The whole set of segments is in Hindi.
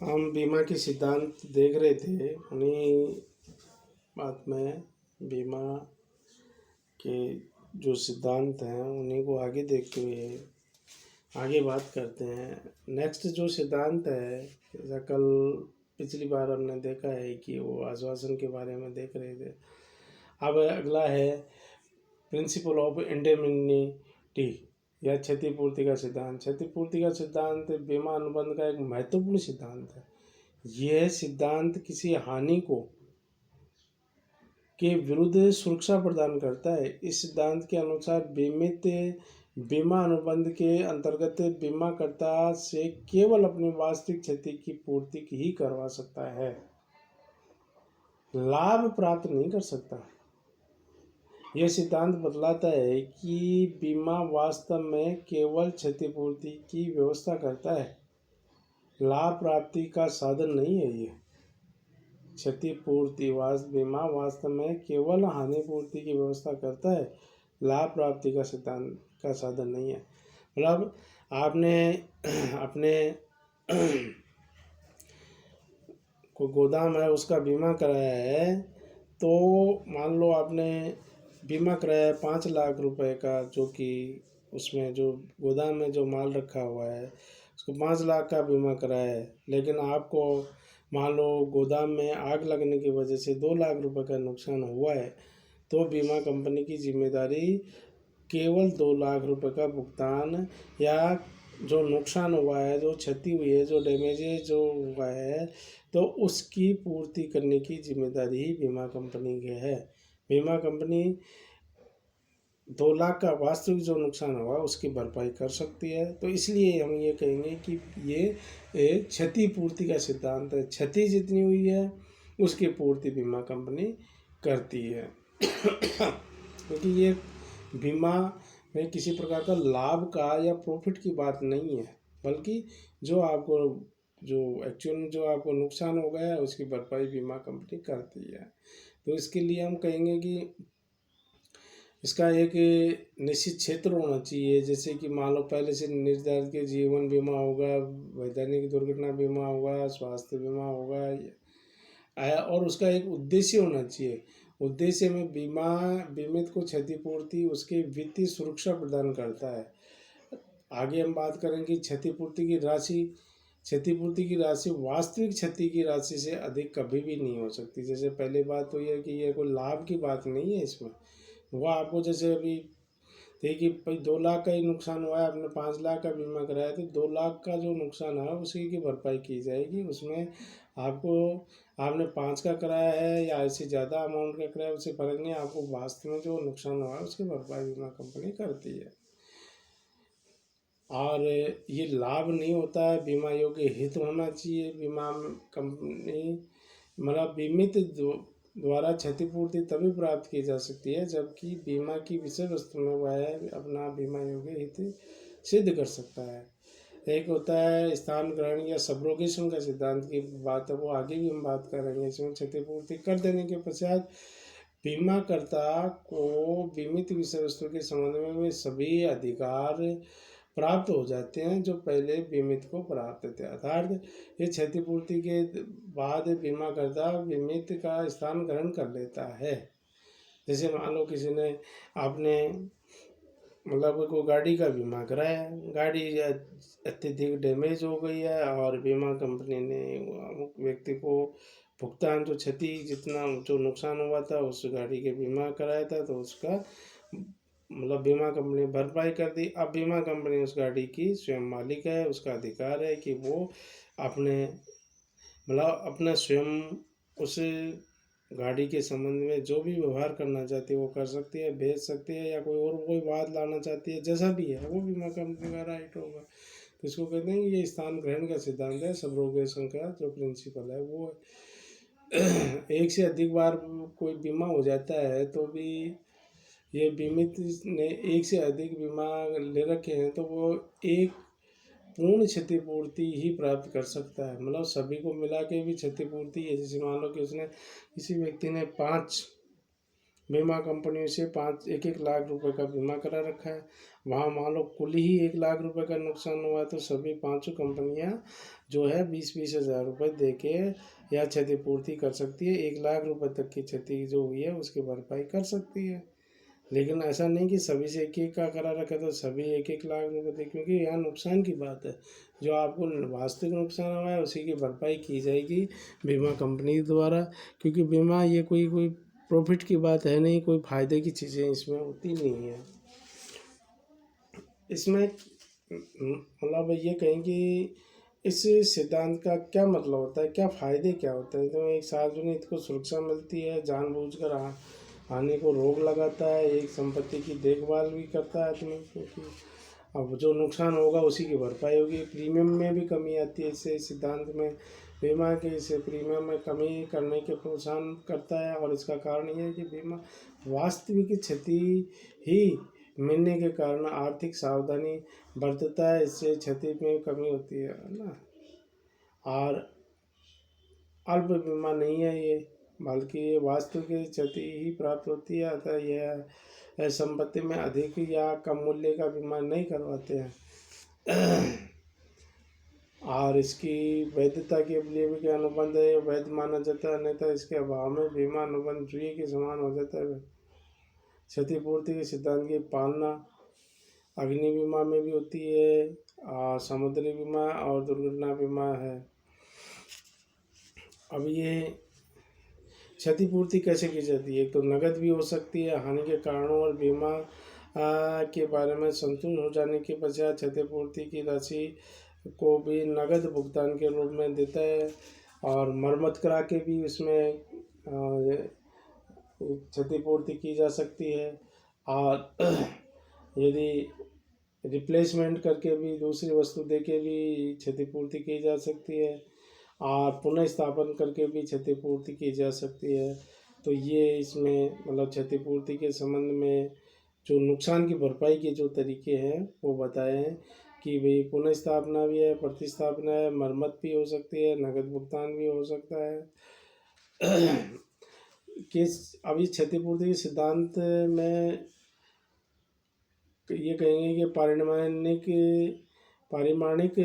हम बीमा के सिद्धांत देख रहे थे। उन्हीं बात में बीमा के जो सिद्धांत हैं उन्हीं को आगे देखते हुए आगे बात करते हैं। नेक्स्ट जो सिद्धांत है, जैसा कल पिछली बार हमने देखा है कि वो आश्वासन के बारे में देख रहे थे। अब अगला है प्रिंसिपल ऑफ इंडेमनिटी या क्षतिपूर्ति का सिद्धांत। क्षतिपूर्ति का सिद्धांत बीमा अनुबंध का एक महत्वपूर्ण सिद्धांत है। यह सिद्धांत किसी हानि को के विरुद्ध सुरक्षा प्रदान करता है। इस सिद्धांत के अनुसार बीमित बीमा अनुबंध के अंतर्गत बीमाकर्ता से केवल अपनी वास्तविक क्षति की पूर्ति ही करवा सकता है, लाभ प्राप्त नहीं कर सकता। यह सिद्धांत बतलाता है कि बीमा वास्तव में केवल क्षतिपूर्ति की व्यवस्था करता है, लाभ प्राप्ति का साधन नहीं है। ये क्षतिपूर्ति बीमा वास्तव में केवल हानिपूर्ति की व्यवस्था करता है, लाभ प्राप्ति का सिद्धांत का साधन नहीं है। मतलब आपने अपने कोई गोदाम है उसका बीमा कराया है, तो मान लो आपने बीमा कराया है 5 लाख रुपए का, जो कि उसमें जो गोदाम में जो माल रखा हुआ है उसको 5 लाख का बीमा कराया है। लेकिन आपको मान लो गोदाम में आग लगने की वजह से 2 लाख रुपए का नुकसान हुआ है, तो बीमा कंपनी की जिम्मेदारी केवल 2 लाख रुपए का भुगतान या जो नुकसान हुआ है, जो क्षति हुई है, जो डैमेज जो हुआ है, तो उसकी पूर्ति करने की जिम्मेदारी ही बीमा कंपनी की है। बीमा कंपनी 2 लाख का वास्तविक जो नुकसान हुआ उसकी भरपाई कर सकती है। तो इसलिए हम ये कहेंगे कि ये एक क्षतिपूर्ति का सिद्धांत है। क्षति जितनी हुई है उसकी पूर्ति बीमा कंपनी करती है क्योंकि ये बीमा में किसी प्रकार का लाभ का या प्रॉफिट की बात नहीं है, बल्कि जो एक्चुअल में जो आपको नुकसान हो गया है उसकी भरपाई बीमा कंपनी करती है। तो इसके लिए हम कहेंगे कि इसका एक निश्चित क्षेत्र होना चाहिए। जैसे कि मान लो पहले से निर्धारित के जीवन बीमा होगा, वैधानिक दुर्घटना बीमा होगा, स्वास्थ्य बीमा होगा, और उसका एक उद्देश्य होना चाहिए। उद्देश्य में बीमित को क्षतिपूर्ति उसके वित्तीय सुरक्षा प्रदान करता है। आगे हम बात करेंगे क्षतिपूर्ति की राशि वास्तविक क्षति की राशि से अधिक कभी भी नहीं हो सकती। जैसे पहले बात तो यह कि यह कोई लाभ की बात नहीं है इसमें। वो आपको जैसे अभी देखिए भाई 2 लाख का ही नुकसान हुआ है, आपने 5 लाख का बीमा कराया, तो 2 लाख का जो नुकसान है उसी की भरपाई की जाएगी। उसमें आपने 5 का कराया है या इससे ज़्यादा अमाउंट का कराया उससे फर्क नहीं, आपको वास्तव में जो नुकसान हुआ है उसकी भरपाई बीमा कंपनी करती है। और ये लाभ नहीं होता है, बीमा योग्य हित होना चाहिए। बीमा कंपनी मतलब बीमित द्वारा क्षतिपूर्ति तभी प्राप्त की जा सकती है जबकि बीमा की विषय वस्तु में वह अपना बीमा योग्य हित सिद्ध कर सकता है। एक होता है स्थान ग्रहण या सबरोगेशन का सिद्धांत की बात है, वो आगे भी हम बात करेंगे। इसमें क्षतिपूर्ति कर देने के पश्चात बीमाकर्ता को बीमित विषय वस्तु के संबंध में सभी अधिकार प्राप्त हो जाते हैं जो पहले बीमित को प्राप्त थे। अर्थात ये क्षतिपूर्ति के बाद बीमाकर्ता बीमित का स्थान ग्रहण कर लेता है। जैसे मान लो किसी ने आपने मतलब कोई गाड़ी का बीमा कराया, गाड़ी अत्यधिक डैमेज हो गई है और बीमा कंपनी ने व्यक्ति को भुगतान जो क्षति जितना जो नुकसान हुआ था उस गाड़ी के बीमा कराया था, तो उसका मतलब बीमा कंपनी भरपाई कर दी। अब बीमा कंपनी उस गाड़ी की स्वयं मालिक है, उसका अधिकार है कि वो अपना स्वयं उस गाड़ी के संबंध में जो भी व्यवहार करना चाहती है वो कर सकती है, बेच सकती है या कोई बात लाना चाहती है, जैसा भी है वो बीमा कंपनी का राइट होगा। तो इसको कहते हैं कि ये स्थान ग्रहण का सिद्धांत है। सबरोगेशन का जो प्रिंसिपल है वो एक से अधिक बार कोई बीमा हो जाता है तो भी ये बीमित ने एक से अधिक बीमा ले रखे हैं तो वो एक पूर्ण क्षतिपूर्ति ही प्राप्त कर सकता है। मतलब सभी को मिला के भी क्षतिपूर्ति है। जैसे मान लो कि किसी व्यक्ति ने 5 बीमा कंपनियों से 1-1 लाख रुपए का बीमा करा रखा है, वहाँ मान लो कुल ही 1 लाख रुपए का नुकसान हुआ तो सभी पांचों कंपनियां जो है 20-20 हज़ार रुपये दे के या क्षतिपूर्ति कर सकती है। 1 लाख रुपए तक की क्षति जो हुई है उसकी भरपाई कर सकती है। लेकिन ऐसा नहीं कि सभी से 1-1 का करा रखा तो सभी 1-1 लाख रुपए दे, क्योंकि यहाँ नुकसान की बात है। जो आपको वास्तविक नुकसान हुआ है उसी की भरपाई की जाएगी बीमा कंपनी द्वारा, क्योंकि बीमा ये कोई प्रॉफिट की बात है नहीं, कोई फायदे की चीज़ें इसमें होती नहीं है। इसमें मतलब ये कहें कि इस सिद्धांत का क्या मतलब होता है, क्या फ़ायदे क्या होते हैं। तो एक सार्वजनिक को सुरक्षा मिलती है, जानबूझकर हानि को रोक लगाता है, एक संपत्ति की देखभाल भी करता है आदमी, क्योंकि अब जो नुकसान होगा उसी की भरपाई होगी। प्रीमियम में भी कमी आती है इससे सिद्धांत में, बीमा के इसे प्रीमियम में कमी करने के प्रोत्साहन करता है। और इसका कारण ये है कि बीमा वास्तविक क्षति ही मिलने के कारण आर्थिक सावधानी बरतता है, इससे क्षति में कमी होती है ना। और अल्प बीमा नहीं है ये, बल्कि ये वास्तविक क्षति ही प्राप्त होती है। अतः यह संपत्ति में अधिक या कम मूल्य का बीमा नहीं करवाते हैं। और इसकी वैधता के लिए भी क्या अनुबंध है वैध माना जाता है, नहीं तो इसके अभाव में बीमा अनुबंध जुए के समान हो जाता है। क्षतिपूर्ति के सिद्धांत की पालना अग्नि बीमा में भी होती है, और समुद्री बीमा और दुर्घटना बीमा है। अब ये क्षतिपूर्ति कैसे की जाती है, तो नकद भी हो सकती है हानि के कारणों और बीमा के बारे में संतुष्ट हो जाने के पश्चात क्षतिपूर्ति की राशि को भी नकद भुगतान के रूप में देता है। और मरम्मत करा के भी इसमें क्षतिपूर्ति की जा सकती है। और यदि रिप्लेसमेंट करके भी दूसरी वस्तु दे के भी क्षतिपूर्ति की जा सकती है, और पुनः स्थापन करके भी क्षतिपूर्ति की जा सकती है। तो ये इसमें मतलब क्षतिपूर्ति के संबंध में जो नुकसान की भरपाई के जो तरीके हैं वो बताए हैं कि भाई पुनः स्थापना भी है, प्रतिस्थापना है, मरम्मत भी हो सकती है, नकद भुगतान भी हो सकता है। कि अभी क्षतिपूर्ति के सिद्धांत में ये कहेंगे कि पारिमाणिक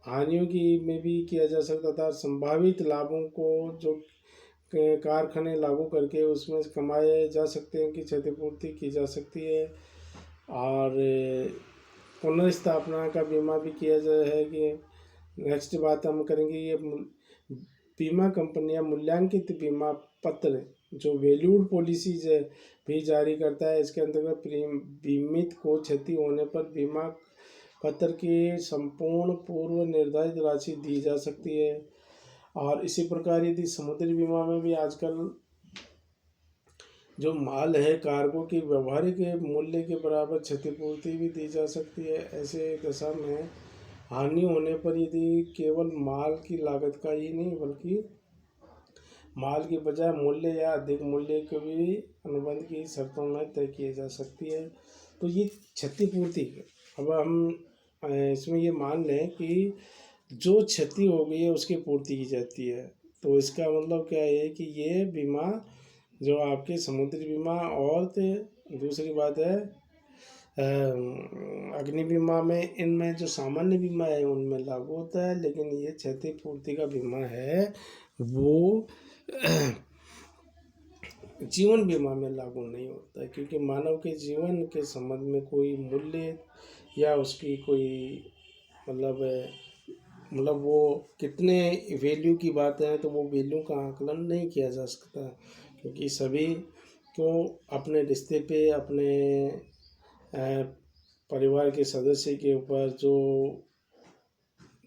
हानियों की में भी किया जा सकता था। संभावित लाभों को जो कारखाने लागू करके उसमें कमाए जा सकते हैं कि क्षतिपूर्ति की जा सकती है। और पुनर्स्थापना का बीमा भी किया जाए है कि नेक्स्ट बात हम करेंगे। ये बीमा कंपनियां मूल्यांकित बीमा पत्र जो वैल्यूड पॉलिसीज है भी जारी करता है। इसके अंतर्गत बीमित को क्षति होने पर बीमा पत्र की संपूर्ण पूर्व निर्धारित राशि दी जा सकती है। और इसी प्रकार यदि समुद्री बीमा में भी आजकल जो माल है कार्गो की व्यवहारिक मूल्य के बराबर क्षतिपूर्ति भी दी जा सकती है। ऐसे दशा में हानि होने पर यदि केवल माल की लागत का ही नहीं बल्कि माल की बजाय मूल्य या अधिक मूल्य को भी अनुबंध की शर्तों में तय किए जा सकती है। तो ये क्षतिपूर्ति। अब हम इसमें ये मान लें कि जो क्षति हो गई है उसकी पूर्ति की जाती है। तो इसका मतलब क्या है कि ये बीमा जो आपके समुद्री बीमा और दूसरी बात है अग्नि बीमा में, इनमें जो सामान्य बीमा है उनमें लागू होता है। लेकिन ये क्षतिपूर्ति का बीमा है वो जीवन बीमा में लागू नहीं होता है, क्योंकि मानव के जीवन के संबंध में कोई मूल्य या उसकी कोई मतलब वो कितने वैल्यू की बात है तो वो वैल्यू का आकलन नहीं किया जा सकता, क्योंकि सभी को अपने रिश्ते पे अपने परिवार के सदस्य के ऊपर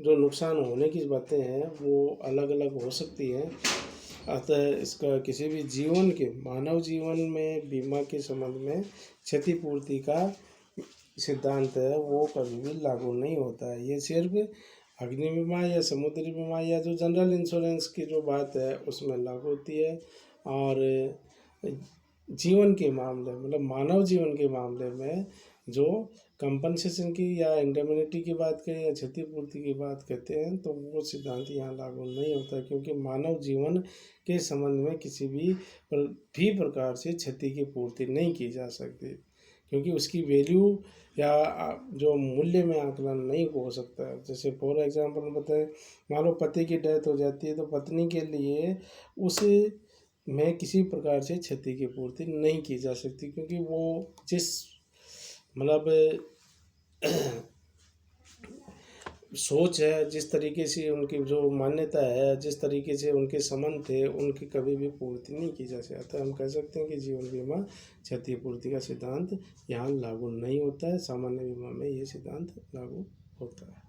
जो नुकसान होने की बातें हैं वो अलग अलग हो सकती हैं। अतः इसका किसी भी जीवन के मानव जीवन में बीमा के संबंध में क्षतिपूर्ति का सिद्धांत है वो कभी भी लागू नहीं होता है। ये सिर्फ अग्नि बीमा या समुद्री बीमा या जो जनरल इंश्योरेंस की जो बात है उसमें लागू होती है। और जीवन के मामले मतलब मानव जीवन के मामले में जो कंपनसेशन की या इंडेमनिटी की बात करें या क्षतिपूर्ति की बात करते हैं तो वो सिद्धांत यहाँ लागू नहीं होता, क्योंकि मानव जीवन के संबंध में किसी भी प्रकार से क्षति की पूर्ति नहीं की जा सकती, क्योंकि उसकी वैल्यू या जो मूल्य में आकलन नहीं हो सकता है। जैसे फॉर एग्जांपल बताएं, मान लो पति की डेथ हो जाती है तो पत्नी के लिए उस में किसी प्रकार से क्षति की पूर्ति नहीं की जा सकती, क्योंकि वो जिस मतलब सोच है, जिस तरीके से उनकी जो मान्यता है, जिस तरीके से उनके संबंध थे, उनकी कभी भी पूर्ति नहीं की जा सकती। हम कह सकते हैं कि जीवन बीमा क्षतिपूर्ति का सिद्धांत यहाँ लागू नहीं होता है, सामान्य बीमा में ये सिद्धांत लागू होता है।